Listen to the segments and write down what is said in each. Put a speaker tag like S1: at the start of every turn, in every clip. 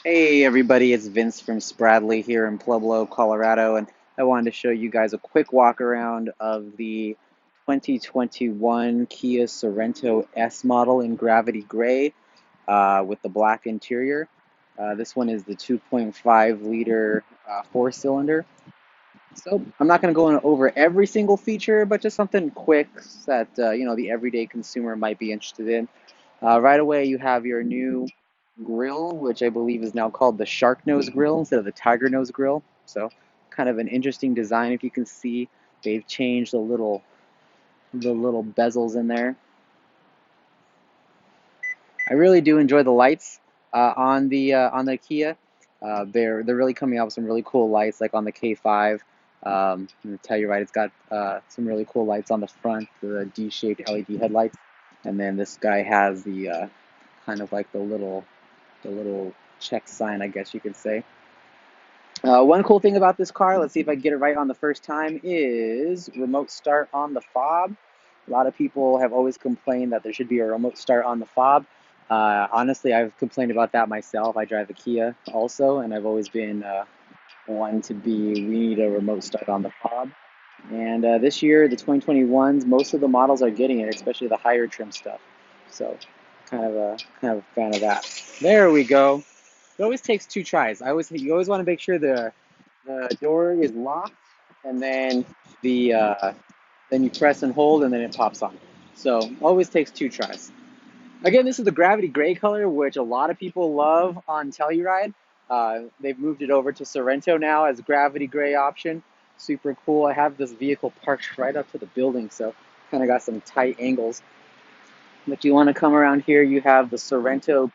S1: Hey everybody, it's Vince from Spradley here in Pueblo, Colorado, and I wanted to show you guys a quick walk around of the 2021 Kia Sorento S model in gravity gray with the black interior. This one is the 2.5 liter four-cylinder. So I'm not going to go over every single feature, but just something quick that the everyday consumer might be interested in. Right away, you have your new grill, which I believe is now called the shark nose grill instead of the tiger nose grill. So, kind of an interesting design. If you can see, they've changed the little bezels in there. I really do enjoy the lights on the Kia. They're really coming out with some really cool lights, like on the K5. I'm gonna tell you right, it's got some really cool lights on the front, the D-shaped LED headlights, and then this guy has the kind of like the little check sign, I guess you could say. One cool thing about this car, let's see if I can get it right on the first time, is remote start on the fob. A lot of people have always complained that there should be a remote start on the fob. Honestly, I've complained about that myself. I drive a Kia also, and I've always been one to be, we need a remote start on the fob. And this year, the 2021s, most of the models are getting it, especially the higher trim stuff. So, kind of a fan of that. There we go. It always takes two tries. You always want to make sure the door is locked, and then you press and hold, and then it pops on. So always takes two tries. Again, this is the Gravity Gray color, which a lot of people love on Telluride. They've moved it over to Sorento now as Gravity Gray option. Super cool. I have this vehicle parked right up to the building, so kind of got some tight angles. But you want to come around here, you have the Sorento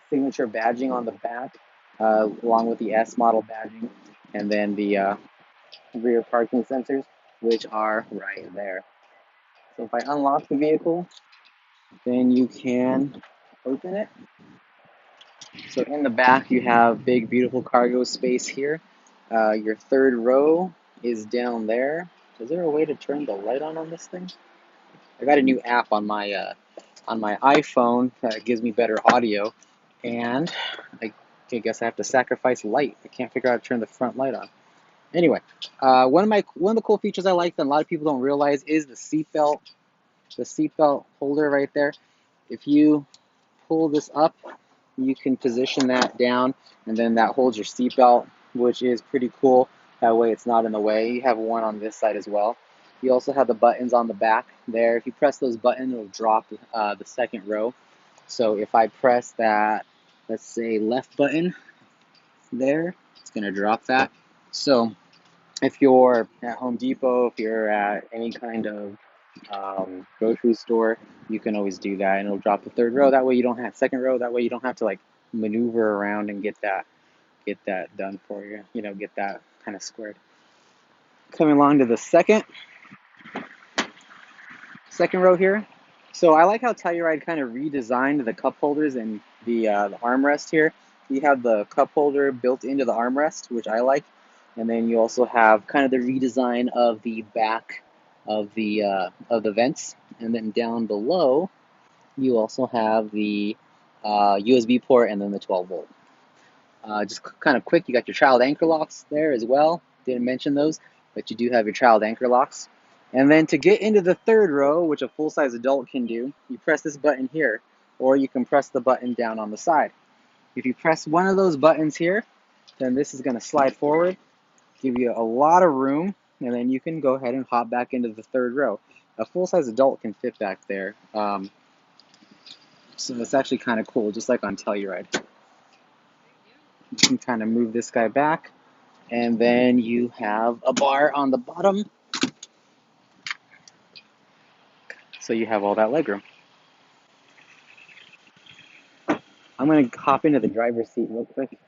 S1: signature badging on the back, along with the S model badging, and then the rear parking sensors, which are right there. So if I unlock the vehicle, then you can open it. So in the back, you have big, beautiful cargo space here. Your third row is down there. Is there a way to turn the light on this thing? I got a new app on my iPhone that gives me better audio, and I guess I have to sacrifice light. I can't figure out how to turn the front light on. Anyway, one of the cool features I like that a lot of people don't realize is the seatbelt holder right there. If you pull this up, you can position that down, and then that holds your seatbelt, which is pretty cool. That way it's not in the way. You have one on this side as well. You also have the buttons on the back there. If you press those buttons, it'll drop the second row. So if I press that, let's say left button there, it's going to drop that. So if you're at Home Depot, if you're at any kind of grocery store, you can always do that, and it'll drop the third row. That way you don't have second row. That way you don't have to like maneuver around and get that done for you. Get that kind of squared. Coming along to the second row here. So I like how Telluride kind of redesigned the cup holders and the armrest here. You have the cup holder built into the armrest, which I like, and then you also have kind of the redesign of the back of the vents, and then down below you also have the USB port and then the 12 volt. Just kind of quick, you got your child anchor locks there as well. Didn't mention those, but you do have your child anchor locks. And then to get into the third row, which a full-size adult can do, you press this button here, or you can press the button down on the side. If you press one of those buttons here, then this is going to slide forward, give you a lot of room, and then you can go ahead and hop back into the third row. A full-size adult can fit back there, so it's actually kind of cool, just like on Telluride. You can kind of move this guy back, and then you have a bar on the bottom, so you have all that legroom. I'm going to hop into the driver's seat real quick.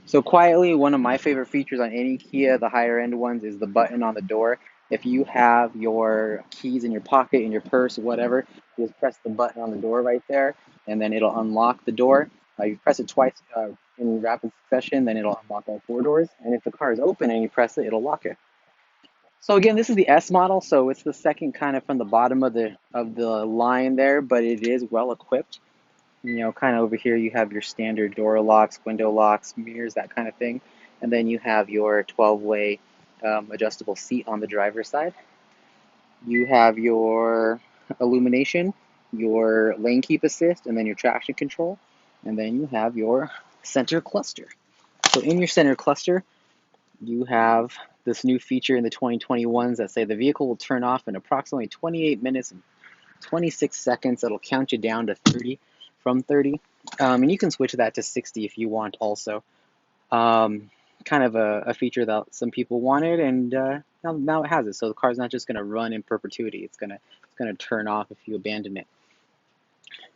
S1: So quietly, one of my favorite features on any Kia, the higher end ones, is the button on the door. If you have your keys in your pocket, in your purse, whatever, just press the button on the door right there, and then it'll unlock the door. You press it twice in rapid succession, then it'll unlock all four doors. And if the car is open and you press it, it'll lock it. So again, this is the S model, so it's the second kind of from the bottom of the line there, but it is well equipped. You know, kind of over here you have your standard door locks, window locks, mirrors, that kind of thing. And then you have your 12-way adjustable seat on the driver's side. You have your illumination, your lane keep assist, and then your traction control. And then you have your center cluster. So in your center cluster, you have this new feature in the 2021s that say the vehicle will turn off in approximately 28 minutes and 26 seconds. It'll count you down to 30 from 30. And you can switch that to 60 if you want also. Kind of a feature that some people wanted, and now it has it. So the car's not just going to run in perpetuity. It's gonna turn off if you abandon it.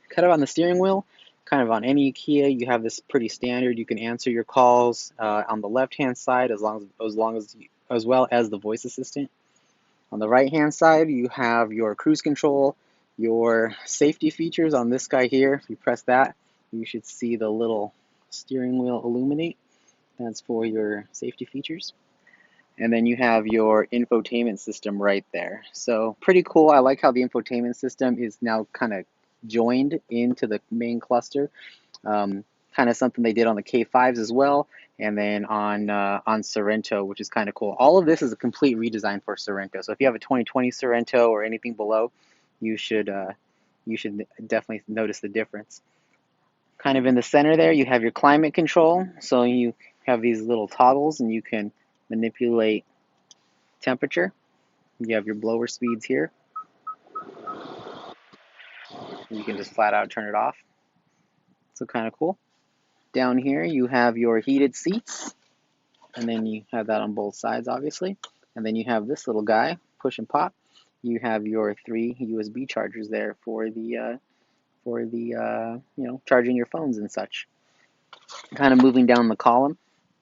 S1: Kind of on the steering wheel, kind of on any Kia, you have this pretty standard. You can answer your calls on the left-hand side as well as the voice assistant. On the right-hand side, you have your cruise control, your safety features on this guy here. If you press that, you should see the little steering wheel illuminate. That's for your safety features. And then you have your infotainment system right there. So pretty cool. I like how the infotainment system is now kind of joined into the main cluster. Kind of something they did on the K5s as well, and then on Sorento, which is kind of cool. All of this is a complete redesign for Sorento. So if you have a 2020 Sorento or anything below, you should definitely notice the difference. Kind of in the center there, you have your climate control. So you have these little toggles, and you can manipulate temperature. You have your blower speeds here. You can just flat out turn it off. So kind of cool. Down here, you have your heated seats, and then you have that on both sides, obviously. And then you have this little guy, push and pop. You have your 3 USB chargers there for the charging your phones and such. Kind of moving down the column,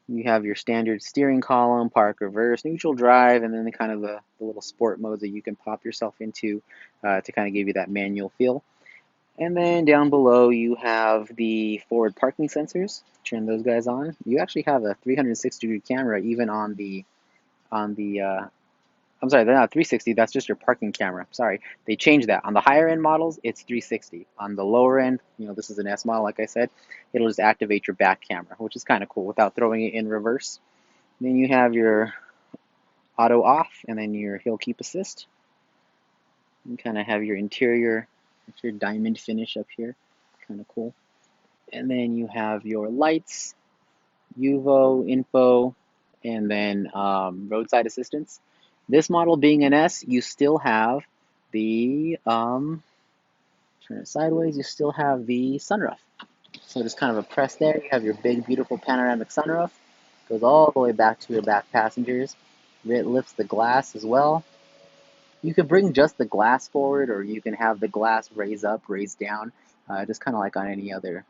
S1: you have your standard steering column, park, reverse, neutral, drive, and then the little sport modes that you can pop yourself into to kind of give you that manual feel. And then down below you have the forward parking sensors. Turn those guys on. You actually have a 360-degree camera even on the I'm sorry, they're not 360, that's just your parking camera. Sorry, they changed that. On the higher end models, it's 360. On the lower end, this is an S model, like I said, it'll just activate your back camera, which is kind of cool without throwing it in reverse. Then you have your auto off, and then your hill keep assist. You kind of have your interior, it's your diamond finish up here, kind of cool. And then you have your lights, UVO, info, and then roadside assistance. This model being an S, you still have the, turn it sideways, you still have the sunroof. So just kind of a press there, you have your big, beautiful panoramic sunroof. Goes all the way back to your back passengers. It lifts the glass as well. You could bring just the glass forward, or you can have the glass raise up, raise down, just kind of like on any other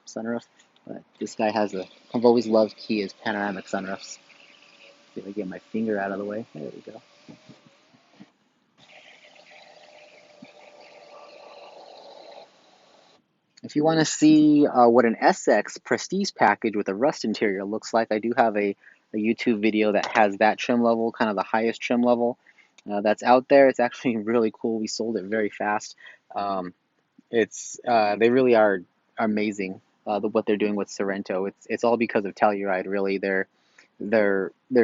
S1: sunroof. But this guy has I've always loved Kia's panoramic sunroofs. See if I get my finger out of the way. There we go. If you want to see what an SX Prestige package with a rust interior looks like, I do have a YouTube video that has that trim level, kind of the highest trim level that's out there. It's actually really cool. We sold it very fast. They really are amazing what they're doing with Sorento. It's all because of Telluride. Really, they're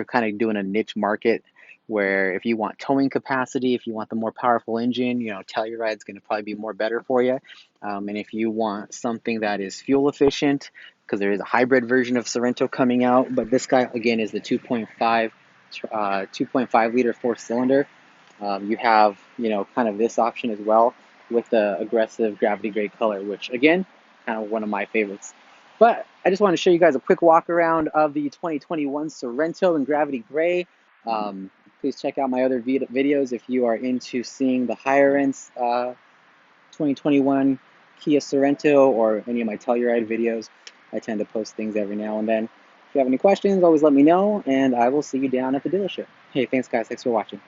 S1: kind of doing a niche market where if you want towing capacity, if you want the more powerful engine, Telluride's going to probably be more better for you. And if you want something that is fuel efficient, because there is a hybrid version of Sorento coming out, but this guy again is the 2.5 liter 4-cylinder. You have kind of this option as well with the aggressive gravity gray color, which again, kind of one of my favorites. But I just want to show you guys a quick walk around of the 2021 Sorento in gravity gray. Please check out my other videos if you are into seeing the higher end 2021 Kia Sorento or any of my Telluride videos. I tend to post things every now and then. If you have any questions, always let me know, and I will see you down at the dealership. Hey, thanks guys. Thanks for watching.